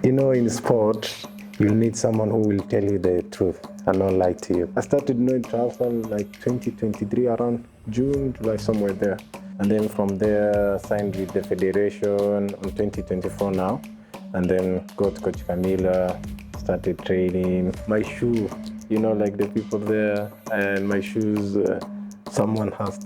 In sport, you'll need someone who will tell you the truth and not lie to you. I started knowing triathlon like 2023, around June, July, somewhere there. And then from there, signed with the federation on 2024 now. And then got Coach Camila, started training. My shoe, like the people there, and my shoes, someone has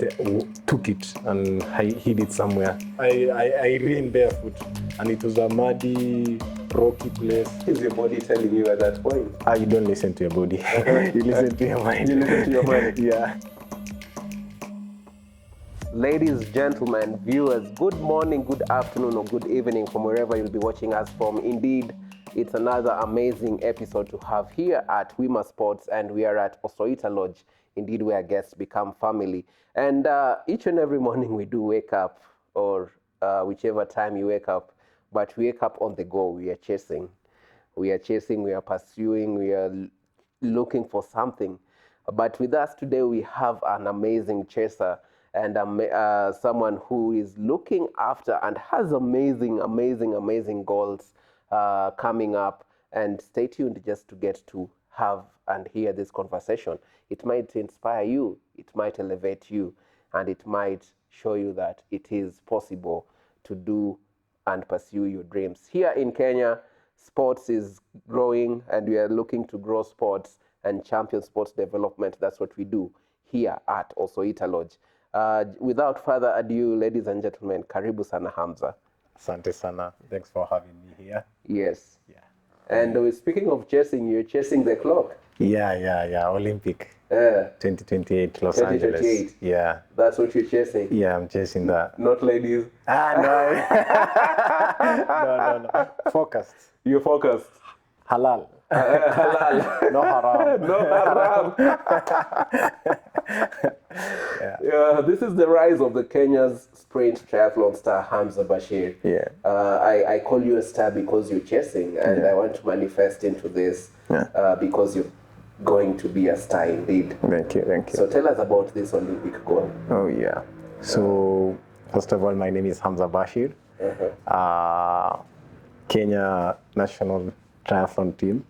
took it and hid it somewhere. I ran barefoot, and it was a muddy, rocky place. Is your body telling you at that point? You don't listen to your body. You listen to your mind. You listen to your mind. Yeah. Ladies, gentlemen, viewers, good morning, good afternoon, or good evening from wherever you'll be watching us from. Indeed, it's another amazing episode to have here at Wima Sports, and we are at Osoita Lodge, indeed where guests become family. And each and every morning we do wake up, or whichever time you wake up, but we wake up on the go. We are chasing, we are pursuing, we are looking for something. But with us today, we have an amazing chaser, and someone who is looking after and has amazing goals coming up. And stay tuned just to get to have and hear this conversation. It might inspire you, it might elevate you, and it might show you that it is possible to do and pursue your dreams. Here in Kenya, sports is growing, and we are looking to grow sports and champion sports development. That's what we do here at Osoita Lodge. Without further ado, ladies and gentlemen, karibu sana Hamza. Asante sana. Thanks for having me here. Yes. Yeah. And speaking of chasing, you're chasing the clock. Yeah. Olympic. 2028 Los 2028. Angeles. Yeah. That's what you're chasing. Yeah, I'm chasing that. Not ladies. No. No. Focused. You're focused. Halal. Halal. No haram. No haram. Yeah. This is the rise of the Kenya's sprint triathlon star Hamza Bashir. Yeah. I call you a star because you're chasing, and I want to manifest into this because you're going to be a star indeed. Thank you. So tell us about this Olympic goal. Oh yeah. So first of all, my name is Hamza Bashir. Kenya national triathlon team.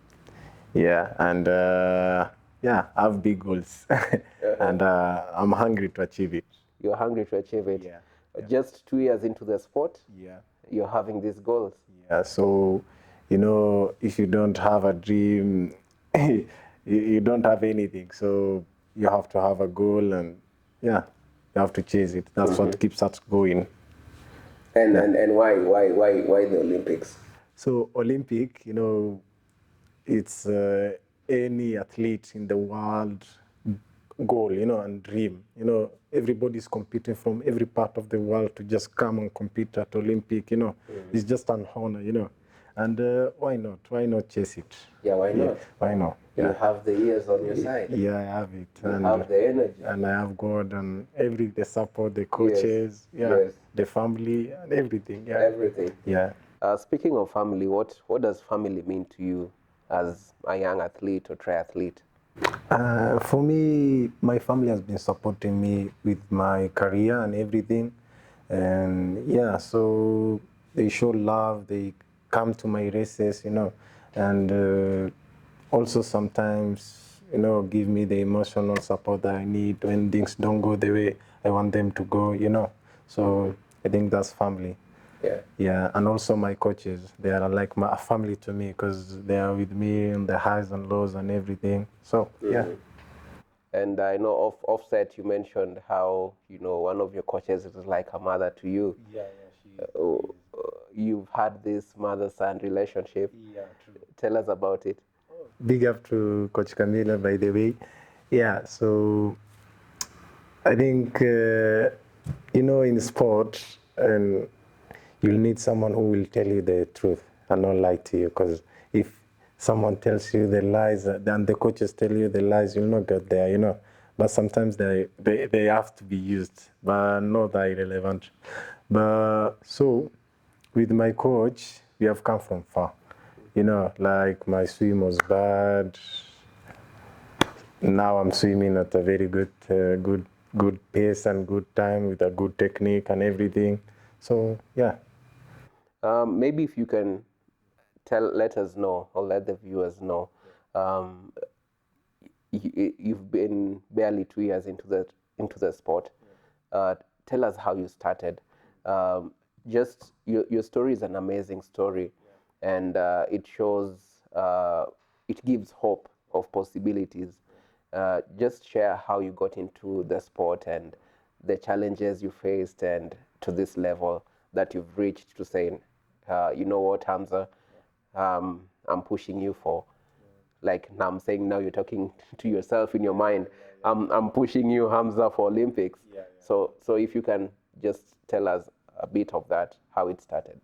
Yeah, and I have big goals, and I'm hungry to achieve it. You're hungry to achieve it. Yeah. Just 2 years into the sport. Yeah. You're having these goals. Yeah. So, if you don't have a dream, you don't have anything. So you have to have a goal, and you have to chase it. That's what keeps us going. And why the Olympics? So Olympic, it's any athlete in the world goal, and dream. Everybody's competing from every part of the world to just come and compete at Olympic. It's just an honor. And why not? Why not chase it? Yeah, why not? Why not? Yeah. You have the years on your side. Yeah, I have it. You have the energy. And I have God and the support, the coaches, the family, and everything. Yeah. Everything. Yeah. Speaking of family, what does family mean to you as a young athlete or triathlete? For me, my family has been supporting me with my career and everything. And so they show love, they come to my races, and also sometimes, give me the emotional support that I need when things don't go the way I want them to go, So I think that's family. Yeah, and also my coaches, they are like a family to me because they are with me in the highs and lows and everything. So, yeah. And I know offset, you mentioned how, one of your coaches is like a mother to you. Yeah, you've had this mother-son relationship. Yeah, true. Tell us about it. Big up to Coach Camila, by the way. Yeah, so I think, in sport, and you'll need someone who will tell you the truth and not lie to you. Because if someone tells you the lies, and the coaches tell you the lies, you'll not get there, But sometimes they have to be used, but not that irrelevant. But so, with my coach, we have come from far. Like my swim was bad. Now I'm swimming at a very good pace and good time with a good technique and everything. So, yeah. Maybe if you can let us know, or let the viewers know. Um, you've been barely 2 years into the sport. Tell us how you started. Just your story is an amazing story, and it shows, it gives hope of possibilities. Just share how you got into the sport and the challenges you faced, and to this level that you've reached, to saying, you know what, Hamza, I'm pushing you for, like now I'm saying, now you're talking to yourself in your mind. I'm pushing you, Hamza, for Olympics. So if you can just tell us a bit of that, how it started.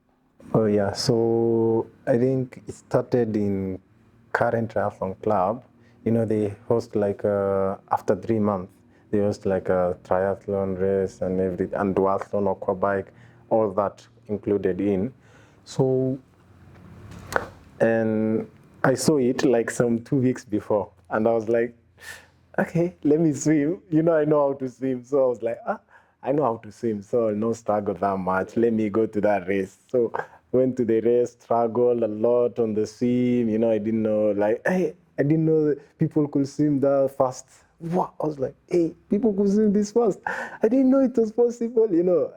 Oh yeah, so I think it started in current triathlon club. You know, they host like after 3 months, they host like a triathlon race and and duathlon, aqua bike, all that included in. So, and I saw it like some 2 weeks before, and I was like, okay, let me swim. You know, I know how to swim. So I was like, I know how to swim, so I'll not struggle that much. Let me go to that race. So went to the race, struggled a lot on the swim. You know, I didn't know, like, hey, I didn't know that people could swim that fast. What? I was like, hey, people could swim this fast. I didn't know it was possible. You know,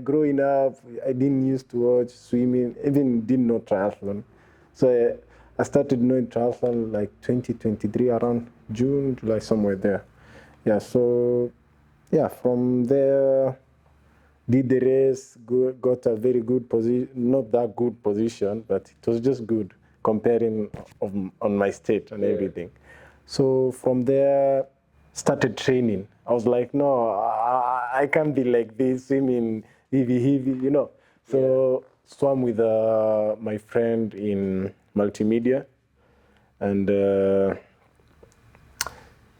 growing up, I didn't used to watch swimming, even didn't know triathlon. So I started knowing triathlon like 2023, around June, July, somewhere there. Yeah, so yeah, from there, did the race, got a very good position, not that good position, but it was just good comparing on my state and everything. So from there, started training. I was like, no, I can't be like this, swimming heavy, you know. So swam with my friend in multimedia, and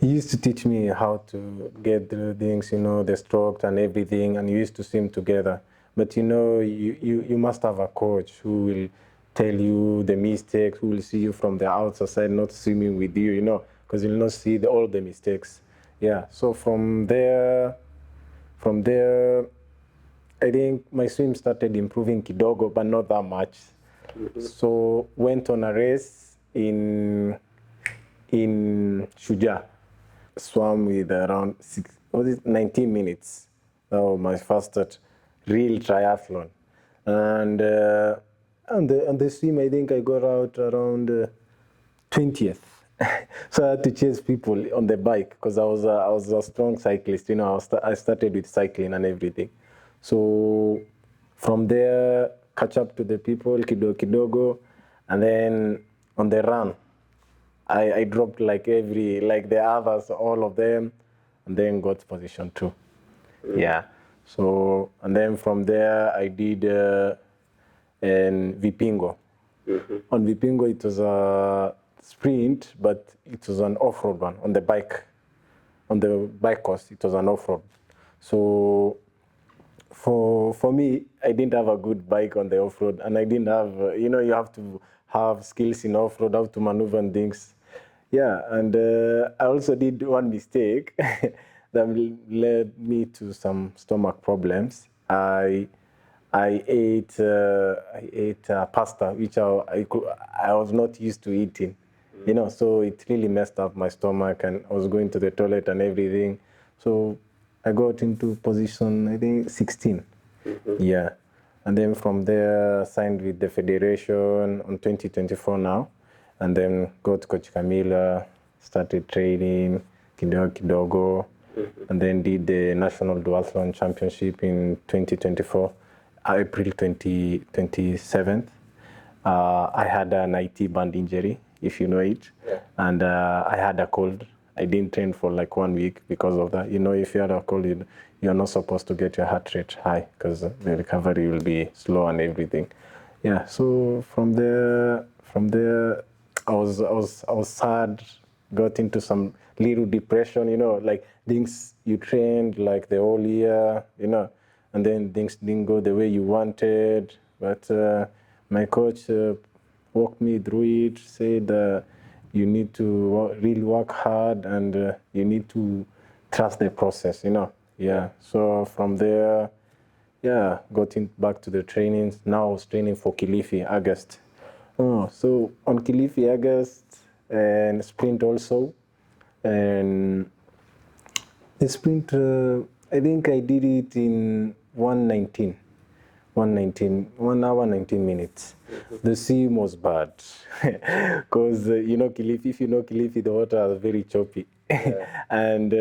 he used to teach me how to get the things, you know, the strokes and everything, and we used to swim together. But you know, you must have a coach who will tell you the mistakes, who will see you from the outside, not swimming with you, you know, because you'll not see all the mistakes. Yeah, so from there, I think my swim started improving kidogo, but not that much. So went on a race in Shuja. Swam with around 19 minutes. That was my first real triathlon. And on the swim, I think I got out around 20th. So I had to chase people on the bike because I was a strong cyclist. You know, I started with cycling and everything. So from there, catch up to the people, kidogo, and then on the run, I dropped like the others, all of them, and then got position 2. Yeah. So, and then from there, I did in Vipingo. On Vipingo, it was a sprint, but it was an off-road one on the bike. On the bike course, it was an off-road. So for me, I didn't have a good bike on the off-road, and I didn't have, you know, you have to have skills in off-road, how to maneuver and things. Yeah, and I also did one mistake that led me to some stomach problems. I ate pasta, which I was not used to eating, you know, so it really messed up my stomach, and I was going to the toilet and everything. So I got into position, I think, 16. Yeah. And then from there, signed with the federation on 2024 now. And then got Coach Camila, started training, kidogo, and then did the National Duathlon Championship in 2024, April 27th. I had an IT band injury, if you know it, and I had a cold. I didn't train for like 1 week because of that. You know, if you had a cold, you're not supposed to get your heart rate high because the recovery will be slow and everything. Yeah. So from there, I was sad. Got into some little depression. You know, like things you trained like the whole year. You know, and then things didn't go the way you wanted. But my coach walked me through it. Said you need to really work hard, and you need to trust the process. You know. Yeah. So from there, yeah, got back to the trainings. Now I was training for Kilifi, August. Oh, so on Kilifi, August, and sprint also. And the sprint, I think I did it in 119. 1 hour, 19 minutes. The swim was bad. Because, Kilifi, if you know Kilifi, the water is very choppy. And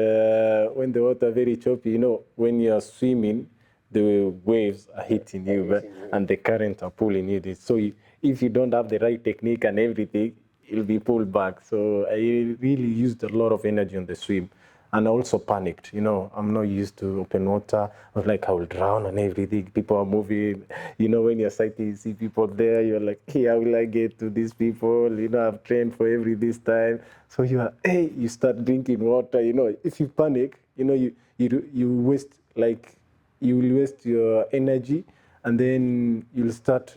when the water is very choppy, when you're swimming, the waves are hitting you, and the current are pulling you. So if you don't have the right technique and everything, you'll be pulled back. So I really used a lot of energy on the swim. And I also panicked. I'm not used to open water. I was like, I will drown and everything. People are moving. When you're sighting, you see people there. You're like, hey, how will I get to these people? I've trained for this time. So you start drinking water. If you panic, you waste you will waste your energy, and then you start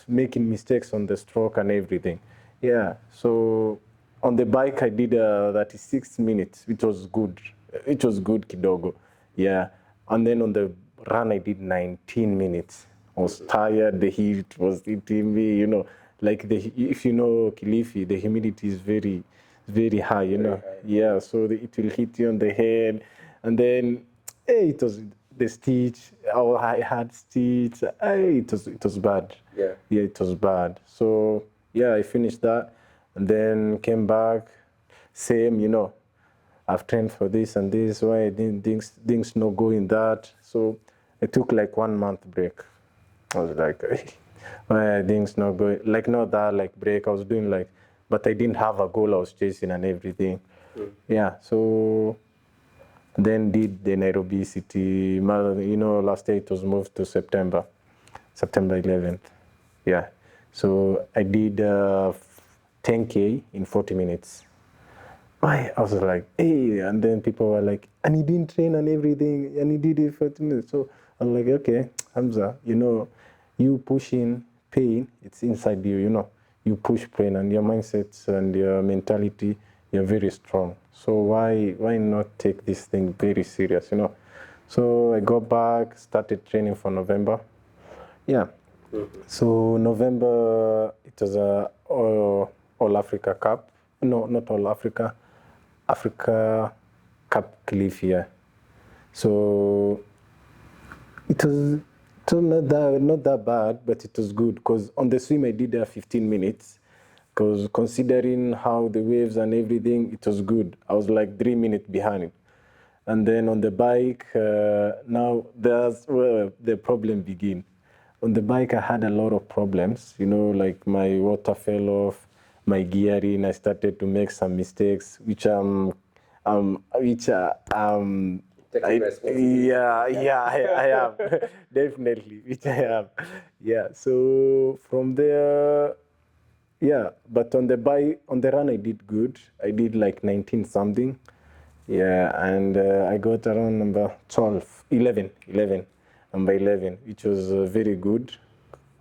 making mistakes on the stroke and everything. Yeah. So on the bike, I did 36 minutes, which was good. It was good, kidogo. Yeah. And then on the run, I did 19 minutes. I was tired. The heat was hitting me. Like if you know Kilifi, the humidity is very, very high. Yeah. So it will hit you on the head, and then it was the stitch. Oh, I had stitch. It was bad. Yeah, it was bad. So yeah, I finished that, and then came back. Same, I've trained for this and this. Why didn't things not go in that? So I took like 1 month break. I was like, why are things not going? Like not that like break. I was doing but I didn't have a goal I was chasing and everything. Yeah. So then did the Nairobi city. Last year it was moved to September 11th. Yeah. So I did 10K in 40 minutes. I was like, hey, and then people were like, and he didn't train and everything, and he did it for 40 minutes. So I'm like, okay, Hamza, you pushing pain, it's inside you, you push pain, and your mindset and your mentality, you're very strong. So why not take this thing very serious, So I got back, started training for November. Yeah. So November, it was a All Africa Cup. No, not All Africa. Africa Cup Cliff, yeah. So it was not that bad, but it was good because on the swim I did 15 minutes. Because considering how the waves and everything, it was good. I was like 3 minutes behind. And then on the bike, now that's where the problem begin. On the bike, I had a lot of problems. Like my water fell off, my gearing. I started to make some mistakes, which Taking responsibility. I am definitely, which I am. Yeah. So from there, yeah. But on the run, I did good. I did like 19 something. Yeah, and I got around number 12, 11, number 11, which was very good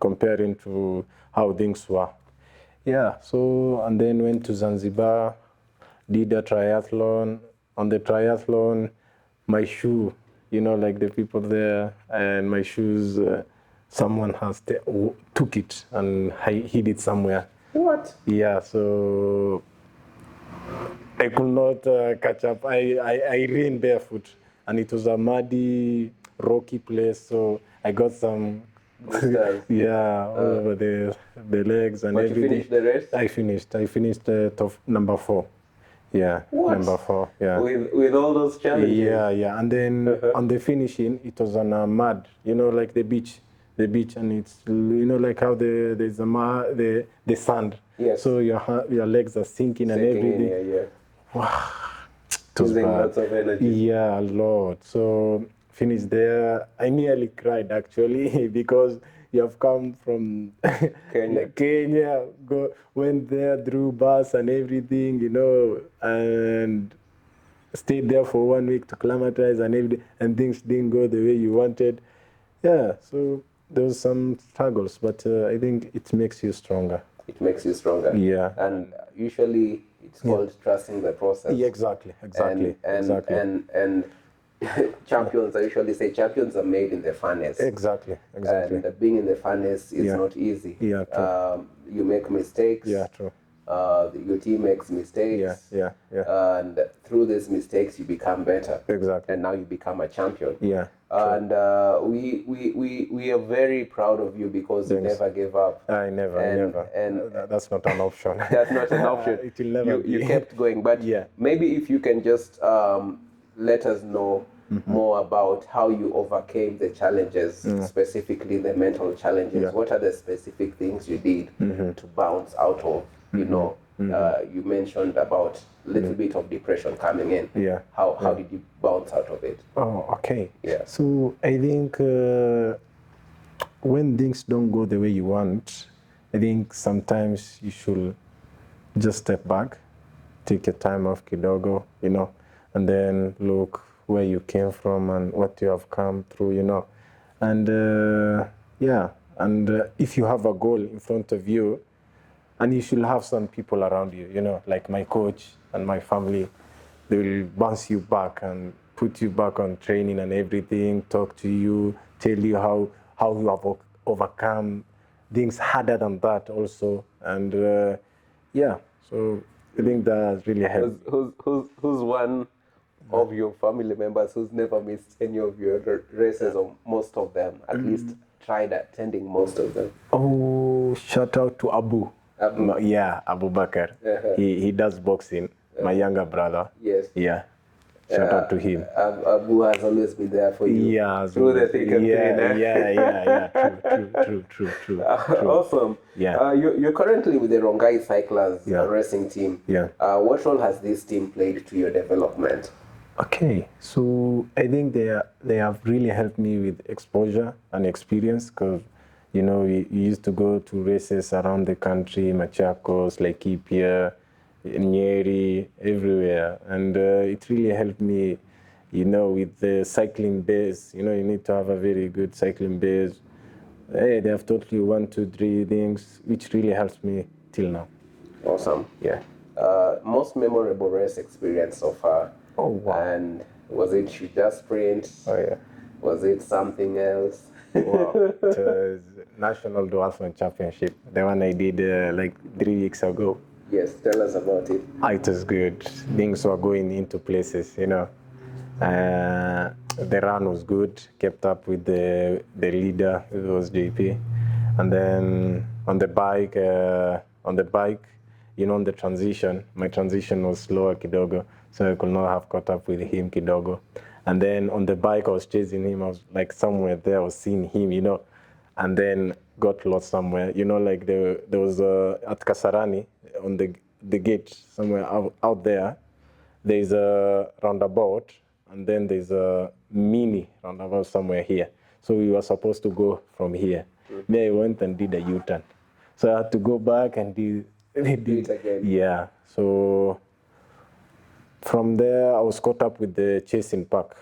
comparing to how things were. Yeah, so, and then went to Zanzibar, did a triathlon. On the triathlon, my shoe, like the people there, and my shoes, someone took it and hid it somewhere. What? Yeah, so I could not catch up. I ran barefoot, and it was a muddy, rocky place. So I got some, yeah, all over the legs and But everything. you finished the race? I finished. I finished top number 4. Yeah, What? number 4. Yeah. With all those challenges? Yeah. And then on the finishing, it was on a mud. Like the beach, and it's like how there's a mud, the sand. Yes. So your legs are sinking and everything. Yeah. It was Using bad. lots of energy. Yeah, a lot. So finished there. I nearly cried actually because you have come from Kenya. went there, drew bus and everything, and stayed there for 1 week to climatize and everything, and things didn't go the way you wanted. Yeah, so there was some struggles, but I think it makes you stronger. It makes you stronger. Yeah. And usually it's called trusting the process. Yeah, exactly. And champions, I usually say champions are made in the furnace. Exactly. And being in the furnace is Yeah. not easy. Yeah, true. You make mistakes. Yeah, true. Your team makes mistakes. Yeah. And through these mistakes, you become better. Exactly. And now you become a champion. Yeah. And we are very proud of you because you never gave up. I never. And that's not an option. That's not an option. It will never be. You kept going. But Yeah. maybe if you can just let us know more about how you overcame the challenges, specifically the mental challenges. Yeah. What are the specific things you did to bounce out of, you mentioned about a little bit of depression coming in. Yeah. How did you bounce out of it? Oh, okay. Yeah. So I think when things don't go the way you want, I think sometimes you should just step back, take your time off kidogo, and then look where you came from and what you have come through, And if you have a goal in front of you, and you should have some people around you, like my coach and my family, they will bounce you back and put you back on training and everything, talk to you, tell you how you have overcome things harder than that also. And so I think that really helped. Who's one of your family members who's never missed any of your races, or most of them, at least tried attending most of them? Oh, shout out to Abu. Yeah, Abu Bakr. He does boxing. My younger brother. Yes. Yeah. Shout out to him. Abu has always been there for you. Yeah. Through the thick and thin. Yeah. True. Awesome. Yeah. You're currently with the Rongai Cyclers Racing team. Yeah. What role has this team played to your development? Okay, so I think they have really helped me with exposure and experience, because we used to go to races around the country, Machakos, Laikipia, Nyeri, everywhere, and it really helped me, with the cycling base. You need to have a very good cycling base. Hey, they have taught you 1, 2, 3 things, which really helps me till now. Awesome. Yeah. Most memorable race experience so far? Oh, wow. And was it Shuja Sprint? Oh, yeah. Was it something else? Wow. It was National Duathlon Championship, the one I did like 3 weeks ago. Yes, tell us about it. It was good. Things were going into places, The run was good, kept up with the leader, it was JP. And then on the bike, on the transition, my transition was slower kidogo, so I could not have caught up with him kidogo. And then on the bike, I was chasing him. I was like somewhere there, I was seeing him, and then got lost somewhere. Like there was at Kasarani, on the gate, somewhere out there, there's a roundabout, and then there's a mini roundabout somewhere here. So we were supposed to go from here. Then I went and did a U-turn. So I had to go back and do it again. Yeah. So from there, I was caught up with the chasing pack,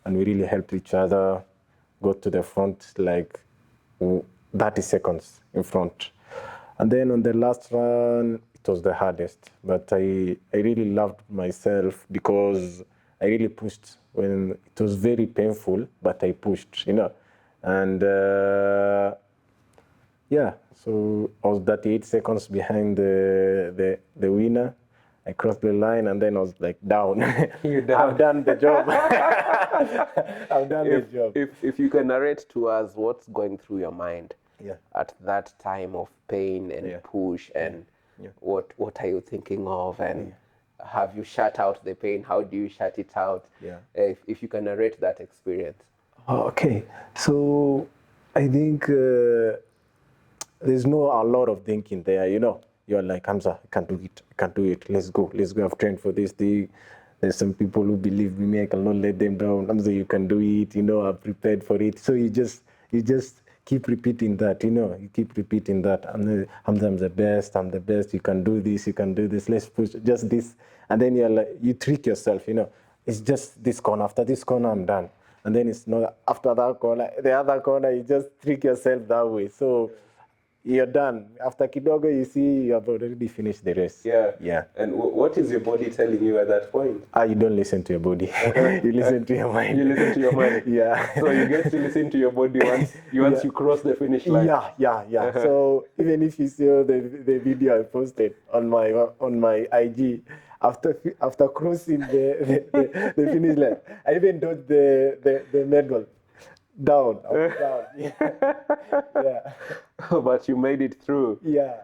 and we really helped each other, got to the front like 30 seconds in front. And then on the last run, it was the hardest. But I really loved myself because I really pushed when it was very painful, but I pushed, And so I was 38 seconds behind the winner. I crossed the line, and then I was like down. You're down. I've done the job. I've done the job. If you can narrate to us what's going through your mind at that time of pain and push, and what are you thinking of, and have you shut out the pain? How do you shut it out? If you can narrate that experience. Okay, so I think there's a lot of thinking there, You're like, Hamza, I can't do it. Let's go. I've trained for this thing. There's some people who believe in me. I cannot let them down. Hamza, you can do it. I've prepared for it. So you just keep repeating that. You keep repeating that. Hamza, I'm the best. You can do this. Let's push just this. And then you're like, you trick yourself. It's just this corner. After this corner, I'm done. And then it's not after that corner. The other corner, you just trick yourself that way. So you're done. After kidogo, you see you have already finished the race. Yeah. Yeah. And what is your body telling you at that point? You don't listen to your body. You listen to your mind. You listen to your mind. Yeah. So you get to listen to your body once you cross the finish line. Yeah. So even if you see the video I posted on my IG, after crossing the finish line, I even dodged the medal down. Yeah. But you made it through. Yeah.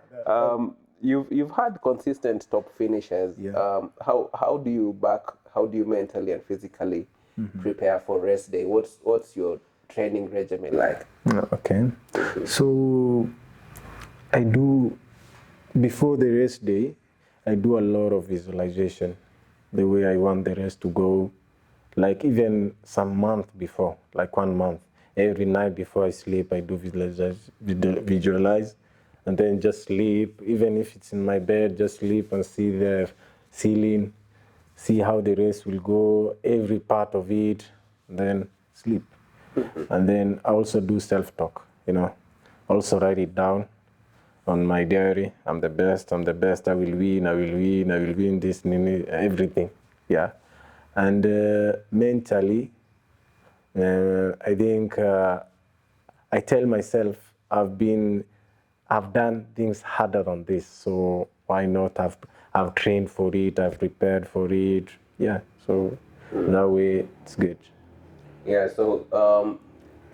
You've had consistent top finishes. Yeah. How do you mentally and physically prepare for race day? What's your training regimen like? Okay. So I do, before the race day, I do a lot of visualization, the way I want the race to go. Like even some month before, like 1 month, every night before I sleep, I do visualize, and then just sleep. Even if it's in my bed, just sleep and see the ceiling, see how the race will go, every part of it, then sleep. And then I also do self-talk, also write it down on my diary. I'm the best, I will win this, everything. Yeah. And mentally, I think I tell myself I've done things harder than this, so why not? I've trained for it, I've prepared for it. Yeah, so that way it's good. Yeah, so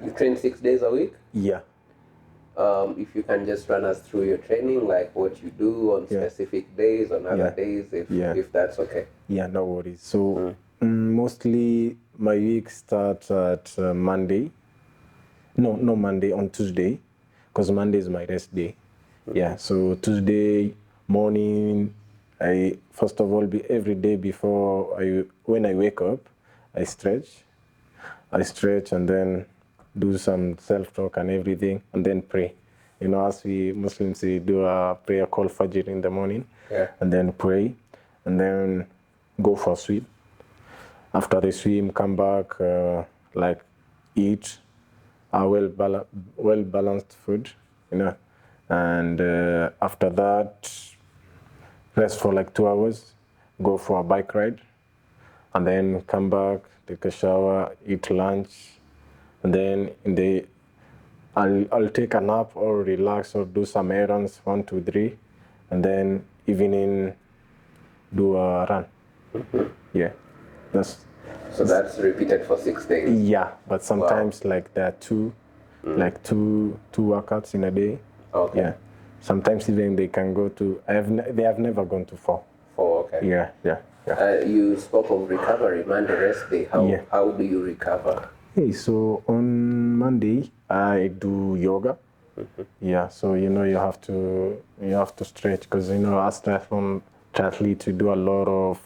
you train 6 days a week? Yeah. If you can just run us through your training, like what you do on specific days, on other days, if that's okay. Yeah, no worries. So mostly my week starts at Monday. No Monday, on Tuesday, because Monday is my rest day. Yeah, so Tuesday morning, I first of all, every day when I wake up, I stretch and then do some self-talk and everything, and then pray. As we Muslims, we do a prayer called Fajr in the morning, and then pray, and then go for a swim. After the swim, come back, eat a well-balanced food, and after that, rest for like 2 hours, go for a bike ride, and then come back, take a shower, eat lunch, and then I'll take a nap or relax or do some errands, 1, 2, 3, and then evening do a run. Yeah, so that's repeated for 6 days. Yeah, but sometimes like there are two workouts in a day. Okay. Yeah, sometimes even they can go to. They have never gone to 4. 4, okay. Yeah. You spoke of recovery, Monday rest day. How do you recover? Hey, so on Monday I do yoga. Yeah, so you have to stretch, because as triathletes we do a lot of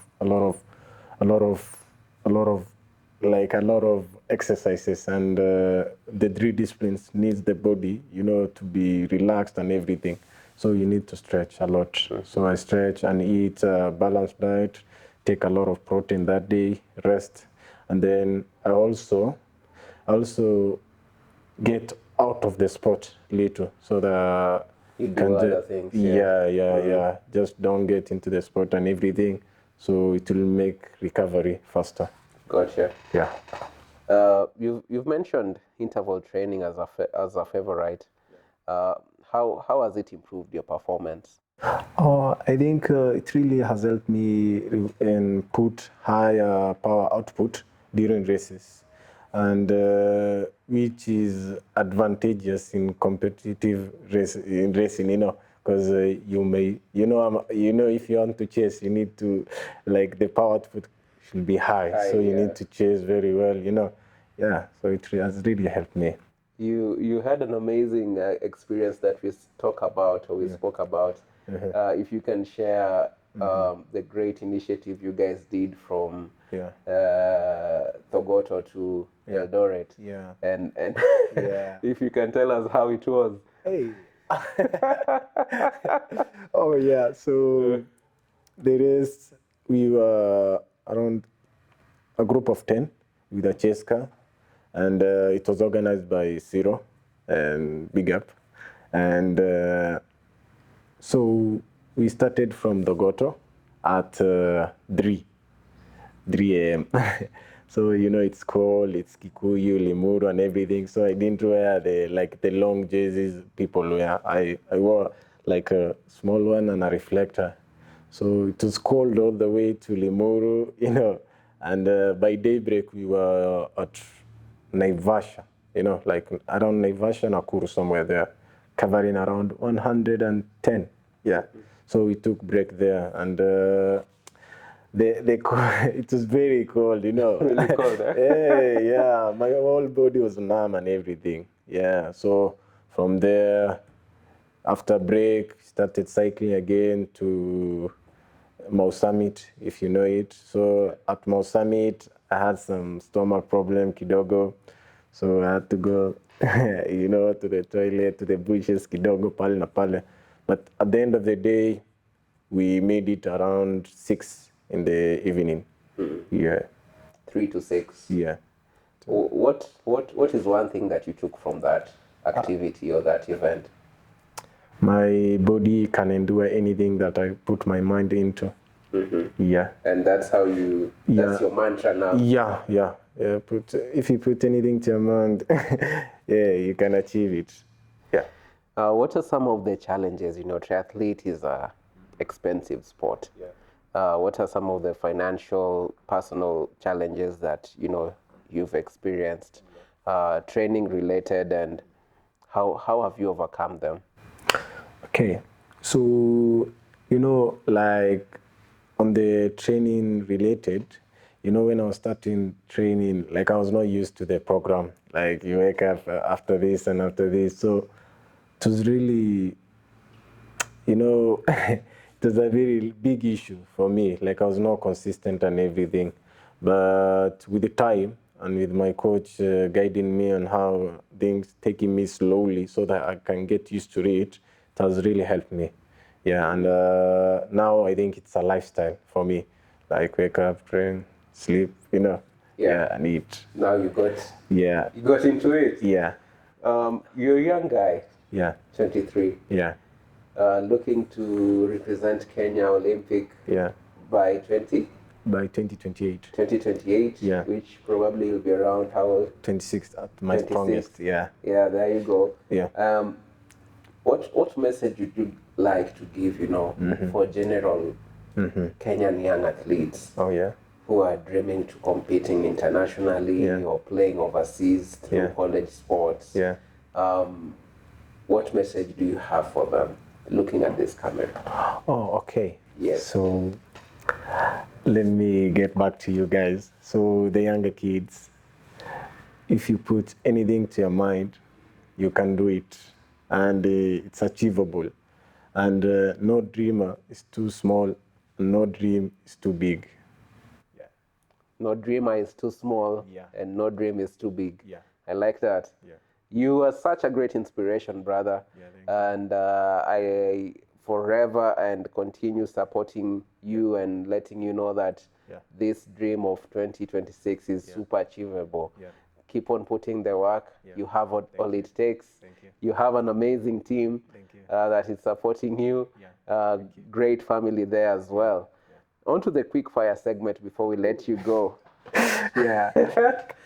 exercises, and the 3 disciplines needs the body to be relaxed and everything, so you need to stretch a lot. So I stretch and eat a balanced diet, take a lot of protein that day, rest, and then I also get out of the sport little, so that you do other things. Yeah. Just don't get into the sport and everything, so it will make recovery faster. Gotcha. Yeah. You've mentioned interval training as a favorite. How has it improved your performance? I think it really has helped me put higher power output during races, and which is advantageous in competitive racing, because you may, if you want to chase, you need to, the power output should be high, so you need to chase very well, Yeah, so it has really helped me. You had an amazing experience that we spoke about. If you can share the great initiative you guys did from Thogoto to Eldoret, and if you can tell us how it was. Hey. Oh yeah, so the race, we were around a group of 10 with a chase car, and it was organized by Ciro, and big up. And so we started from Dogoto at 3 a.m. So it's cold, it's Kikuyu, Limuru, and everything. So I didn't wear the long jerseys people wear. I wore like a small one and a reflector. So it was cold all the way to Limuru, and by daybreak we were at Naivasha, like around Naivasha, Nakuru, somewhere there, covering around 110. Yeah. So we took break there, and it was very cold, Really cold, eh? Yeah, my whole body was numb and everything. Yeah. So from there, after break, started cycling again to Mau Summit, if you know it. So at Mau Summit, I had some stomach problem, kidogo. So I had to go, to the toilet, to the bushes, kidogo, pale na pale. But at the end of the day, we made it around 6 in the evening. Yeah. 3 to 6. Yeah. What is one thing that you took from that activity or that event? My body can endure anything that I put my mind into. Yeah. And that's how that's your mantra now. Yeah. If you put anything to your mind, yeah, you can achieve it. Yeah. What are some of the challenges? Triathlete is a expensive sport. Yeah. What are some of the financial, personal challenges that you've experienced, training related, and how have you overcome them? Okay, so like on the training related, when I was starting training, like I was not used to the program. Like you wake up after this and after this, so it was really, it was a very big issue for me. Like I was not consistent and everything, but with the time and with my coach guiding me on how things, taking me slowly so that I can get used to it, it has really helped me. Yeah, and now I think it's a lifestyle for me. Like wake up, train, sleep, Yeah. and eat. Now you got into it. Yeah, You're a young guy, yeah, 23, yeah, looking to represent Kenya Olympic yeah. by 20. By 2028. 2028, Yeah. which probably will be around how old? 26 at my 26. strongest. Yeah. Yeah, there you go. Yeah. What message would you like to give, for general Kenyan young athletes Oh yeah. who are dreaming to competing internationally Yeah. or playing overseas through Yeah. college sports? Yeah. What message do you have for them looking at this camera? Oh, okay. Yes. So let me get back to you guys. So the younger kids, if you put anything to your mind, you can do it, and it's achievable. And no dreamer is too small, no dream is too big. Yeah. No dreamer is too small, Yeah. and no dream is too big. Yeah. I like that. Yeah. You are such a great inspiration, brother. Yeah, thank you. And I forever and continue supporting you and letting you know that this dream of 2026 is super achievable. Yeah. Keep on putting the work. Yeah. You have all it takes. Thank you. You have an amazing team Thank you. that is supporting you. Yeah. Great family there as well. On to the quick fire segment before we let you go. Yeah.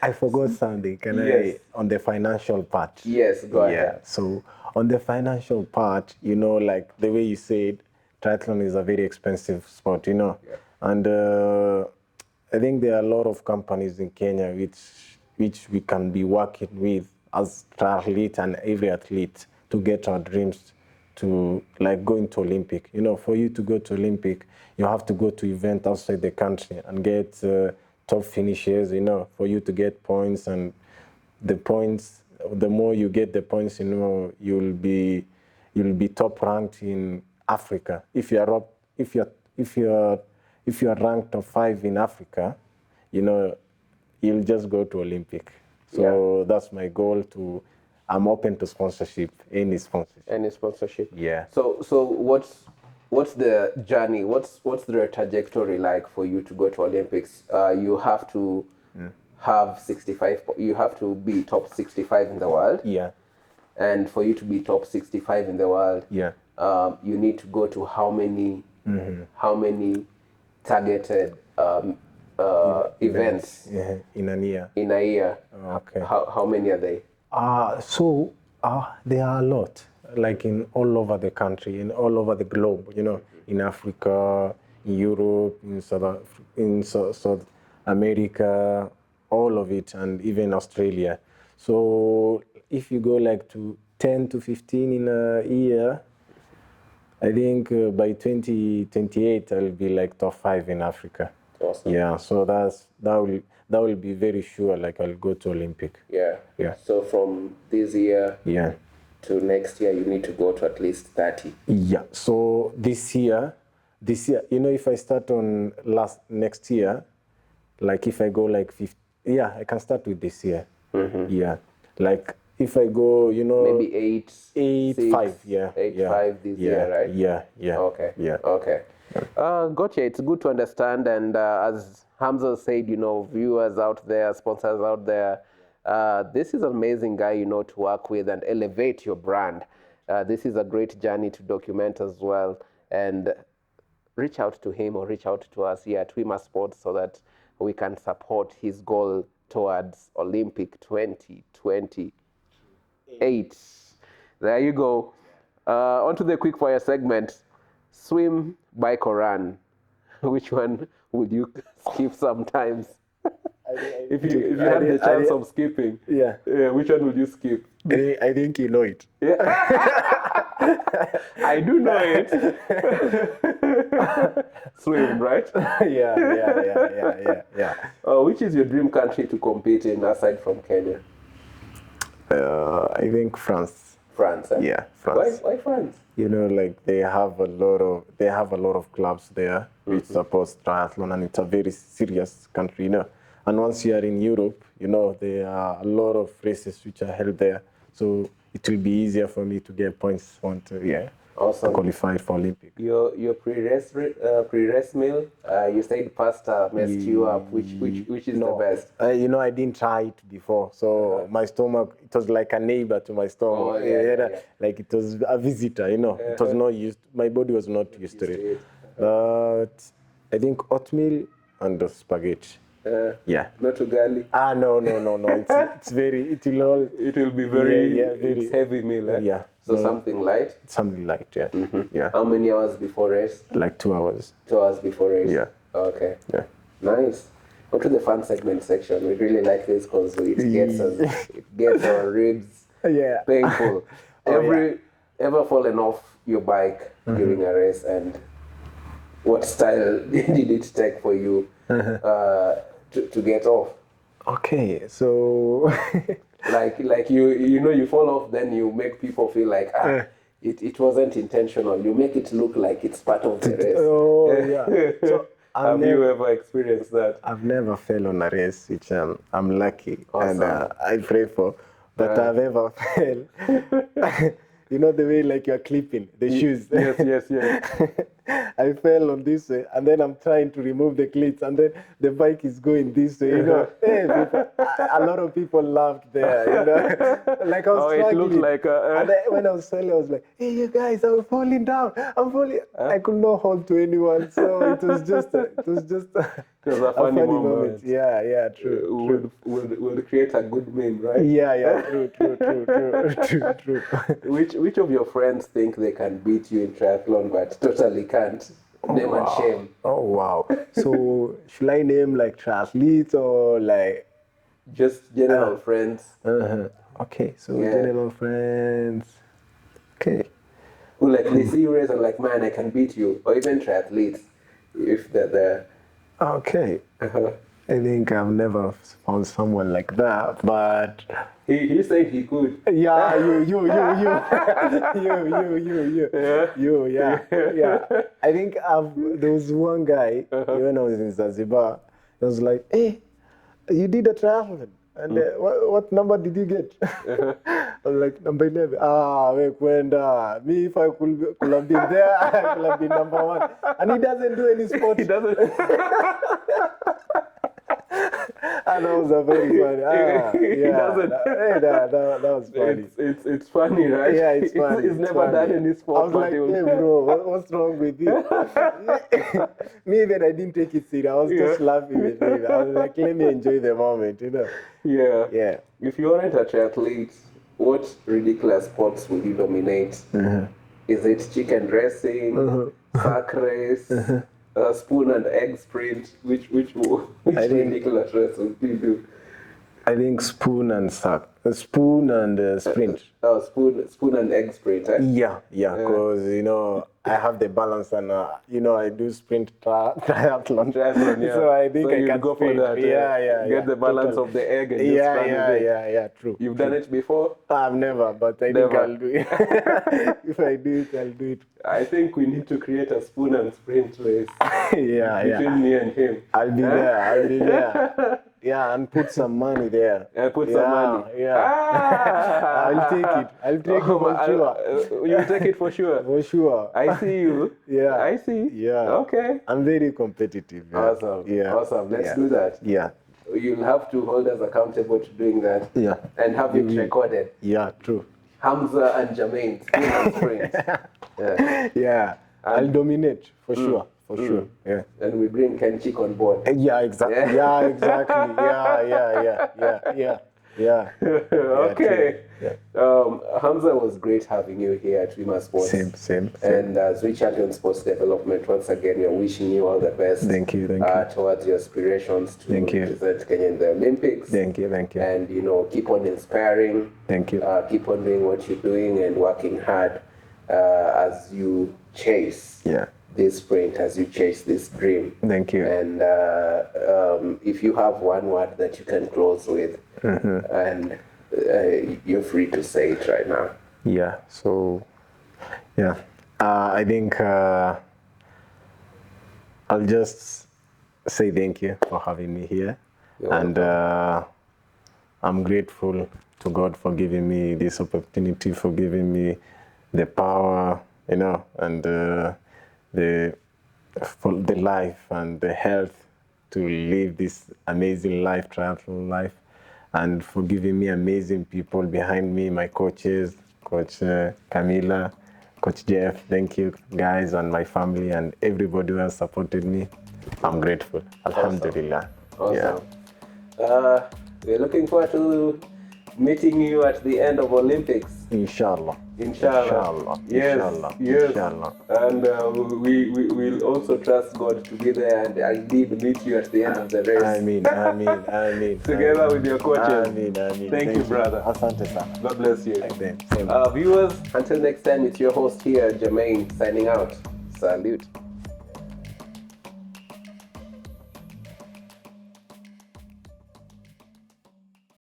I forgot something. Can Yes. I, on the financial part? Yes, go ahead. So on the financial part, like the way you said, triathlon is a very expensive sport, Yeah. and I think there are a lot of companies in Kenya which we can be working with as triathlete and every athlete to get our dreams to like going to Olympic. For you to go to Olympic, you have to go to event outside the country and get top finishes, for you to get points, and the points, the more you get the points, you'll be top ranked in Africa. If you're ranked top 5 in Africa, you'll just go to Olympic. So that's my goal. I'm open to sponsorship, any sponsorship. Any sponsorship? Yeah. So what's the journey? What's the trajectory like for you to go to Olympics? You have to have 65. You have to be top 65 in the world. Yeah. and for you to be top 65 in the world, Yeah. You need to go to how many targeted events Yeah, in a year. in a year? Okay. How many are they? There are a lot, like in all over the country, in all over the globe. In Africa, in Europe, South America, all of it, and even Australia. So if you go like to 10 to 15 in a year, I think by 2028 I'll be like top 5 in Africa. Awesome. Yeah, so that will be very sure. Like I'll go to Olympic. Yeah. Yeah. So from this year Yeah. to next year, you need to go to at least 30. Yeah. So this year, if I start on next year, like if I go like 50, yeah, I can start with this year. Yeah. Like if I go, Maybe 8, 6, 5, yeah. 8, yeah, 5 this yeah, year, right? Yeah. Okay. Yeah. Okay. Gotcha. It's good to understand. And as Hamza said, viewers out there, sponsors out there, this is an amazing guy, to work with and elevate your brand. This is a great journey to document as well. And reach out to him or reach out to us here at Wima Sports so that we can support his goal towards Olympic 2028. There you go. On to the quickfire segment. Swim, bike, or run? Which one would you skip sometimes? If you had the chance of skipping, Yeah. which one would you skip? I think you know it. Yeah. I do know it. Swim, right? Yeah. Which is your dream country to compete in aside from Kenya? I think France. France. Eh? Yeah, France. Why France? Like they have a lot of clubs there which supports triathlon, and it's a very serious country, And once you are in Europe, there are a lot of races which are held there, so it will be easier for me to get points Awesome. qualify for Olympic. Your pre-race meal, you said pasta messed you up. Which is the best? I didn't try it before, so my stomach, it was like a neighbor to my stomach. Like it was a visitor, It was not used. My body was not used to it. But I think oatmeal and the spaghetti. Yeah. Not ugali. No. It's very. It will be very. very. It's heavy meal. Eh? Yeah. So something light. Something light. Yeah. Yeah. How many hours before race? Like 2 hours. 2 hours before race. Yeah. Okay. Yeah. Nice. Go to the fun segment section. We really like this because it gets our ribs painful. Ever fallen off your bike during a race, and what style did it take for you to get off? Okay, so like you fall off, then you make people feel like it wasn't intentional. You make it look like it's part of the race. Oh yeah. So Have you ever experienced that? I've never fell on a race, which I'm lucky. Awesome. And I pray for. But I've ever fell. The way like you're clipping the shoes. Yes. I fell on this way, and then I'm trying to remove the cleats, and then the bike is going this way. Hey, a lot of people laughed there. Like I was struggling. It looked like and then when I was falling, I was like, "Hey, you guys, I'm falling down. I'm falling." I could not hold to anyone, so it was just a funny moment. Yeah, true. We'll create a good meme, right? Yeah, true. Which of your friends think they can beat you in triathlon but totally can't? Name and shame. Oh wow. So should I name like triathletes or like just general friends? Okay, so general friends. Okay. Who like they see you race and like, man, I can beat you, or even triathletes if they're there. Okay. I think I've never found someone like that, but he said he could. Yeah, you. Yeah. I think there was one guy when I was in Zanzibar. He was like, "Hey, you did a triathlon, and what number did you get?" I was like, "Number 11. We kwenda. Me, if I could have been there, I could have been number 1. And he doesn't do any sport. He doesn't. And that was a very funny. That was funny. It's funny, right? Yeah, it's funny. He's never done any I sport. was like, hey, bro, what's wrong with you? Me, even I didn't take it serious. I was just laughing with him. I was like, let me enjoy the moment, Yeah. Yeah. If you weren't a triathlete, what ridiculous sports would you dominate? Is it chicken racing, sack race, spoon and egg sprint? Which ridiculous race would you do? I think spoon and sprint. Spoon and egg sprint, eh? Yeah, because I have the balance and I do sprint triathlon. Yeah. So I think so I can go sprint. for that. Get the balance of the egg and just run with it. Yeah, true. You've done it before? I've never, but I think I'll do it. If I do it, I'll do it. I think we need to create a spoon and sprint race. Between me and him. I'll be there. Yeah, and put some money there. Some money. Yeah. I'll take it. I'll take it for sure. You'll take it for sure. For sure. I see you. Yeah. I see. Yeah. Okay. I'm very competitive. Yeah. Awesome. Yeah. Awesome. Let's do that. Yeah. You'll have to hold us accountable to doing that. Yeah. And have it recorded. Yeah, true. Hamza and Jermaine, spoon and sprint. Yeah. I'll dominate for sure. For sure. Yeah. And we bring Kenchik on board. Yeah, exactly. Yeah, exactly. Yeah. Okay. Yeah. Hamza, was great having you here at Wima Sports. Same. And as we champion sports development, once again, we're wishing you all the best. Thank you. Towards your aspirations to Thank you. represent Kenya in the Olympics. Thank you. And keep on inspiring. Thank you. Keep on doing what you're doing and working hard as you chase. This sprint, as you chase this dream. Thank you. And if you have one word that you can close with, and you're free to say it right now. Yeah. So, I think I'll just say thank you for having me here. And I'm grateful to God for giving me this opportunity, for giving me the power, and for the life and the health to live this amazing life, triathlon life, and for giving me amazing people behind me, my coaches, Coach Camila, Coach Jeff. Thank you, guys, and my family and everybody who has supported me. I'm grateful. Alhamdulillah. Awesome. We're looking forward to meeting you at the end of Olympics. Inshallah. Yes. Inshallah. And we will also trust God to be there and indeed meet you at the end of the race. Ameen. Together with your coaches. Ameen. Thank you, brother. Asante sana. God bless you. Same. Viewers, until next time, it's your host here, Jermaine, signing out. Salute.